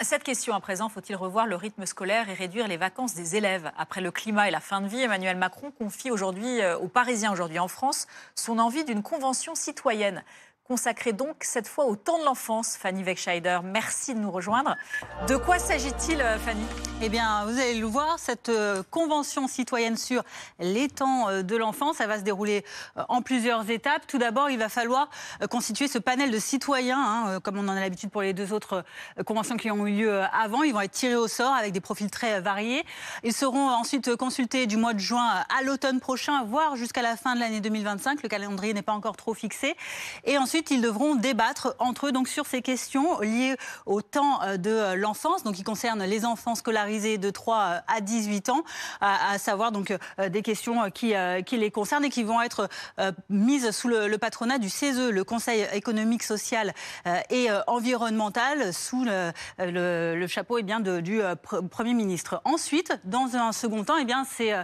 Cette question à présent, faut-il revoir le rythme scolaire et réduire les vacances des élèves? Après le climat et la fin de vie, Emmanuel Macron confie aujourd'hui aux Parisiens, aujourd'hui en France, son envie d'une convention citoyenne. Consacrée donc cette fois au temps de l'enfance. Fanny Wegscheider, merci de nous rejoindre. De quoi s'agit-il, Fanny? Eh bien, vous allez le voir, cette convention citoyenne sur les temps de l'enfance, ça va se dérouler en plusieurs étapes. Tout d'abord, il va falloir constituer ce panel de citoyens, comme on en a l'habitude pour les deux autres conventions qui ont eu lieu avant. Ils vont être tirés au sort avec des profils très variés. Ils seront ensuite consultés du mois de juin à l'automne prochain, voire jusqu'à la fin de l'année 2025. Le calendrier n'est pas encore trop fixé. Et ensuite, ils devront débattre entre eux donc, sur ces questions liées au temps de l'enfance, donc qui concernent les enfants scolarisés de 3 à 18 ans, à savoir donc des questions qui les concernent et qui vont être mises sous le patronat du CESE, le Conseil économique, social et environnemental, sous le chapeau du Premier ministre. Ensuite, dans un second temps, ces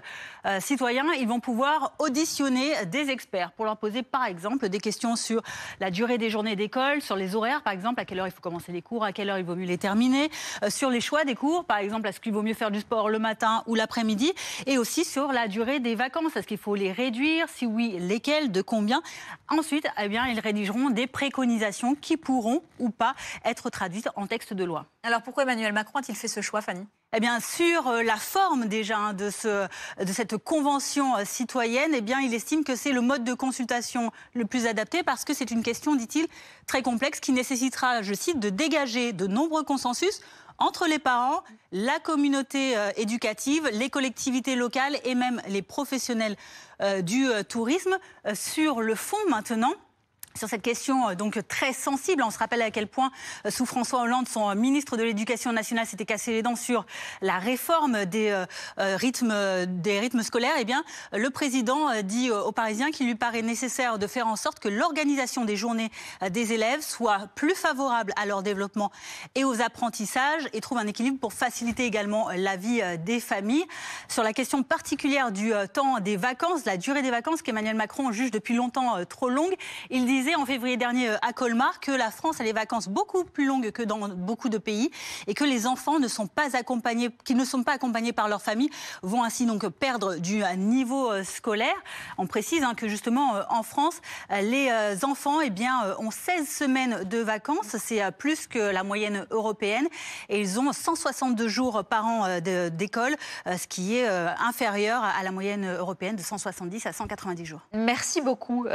citoyens ils vont pouvoir auditionner des experts pour leur poser par exemple des questions sur la durée des journées d'école, sur les horaires par exemple, à quelle heure il faut commencer les cours, à quelle heure il vaut mieux les terminer, sur les choix des cours par exemple, est-ce qu'il vaut mieux faire du sport le matin ou l'après-midi, et aussi sur la durée des vacances, est-ce qu'il faut les réduire, si oui, lesquelles, de combien. Ensuite, ils rédigeront des préconisations qui pourront ou pas être traduites en texte de loi. Alors pourquoi Emmanuel Macron a-t-il fait ce choix, Fanny? Eh bien, sur la forme déjà de cette convention citoyenne, il estime que c'est le mode de consultation le plus adapté parce que c'est une question, dit-il, très complexe qui nécessitera, je cite, de dégager de nombreux consensus entre les parents, la communauté éducative, les collectivités locales et même les professionnels du tourisme. Sur le fond maintenant, sur cette question donc très sensible, on se rappelle à quel point sous François Hollande, son ministre de l'Éducation nationale s'était cassé les dents sur la réforme des rythmes scolaires. Le président dit aux Parisiens qu'il lui paraît nécessaire de faire en sorte que l'organisation des journées des élèves soit plus favorable à leur développement et aux apprentissages et trouve un équilibre pour faciliter également la vie des familles. Sur la question particulière du temps des vacances, la durée des vacances qu'Emmanuel Macron juge depuis longtemps trop longue, il disait en février dernier à Colmar que la France a des vacances beaucoup plus longues que dans beaucoup de pays et que les enfants qui ne sont pas accompagnés par leur famille vont ainsi donc perdre du niveau scolaire. On précise que justement en France, les enfants ont 16 semaines de vacances, c'est plus que la moyenne européenne et ils ont 162 jours par an d'école, ce qui est inférieur à la moyenne européenne de 170 à 190 jours. Merci beaucoup.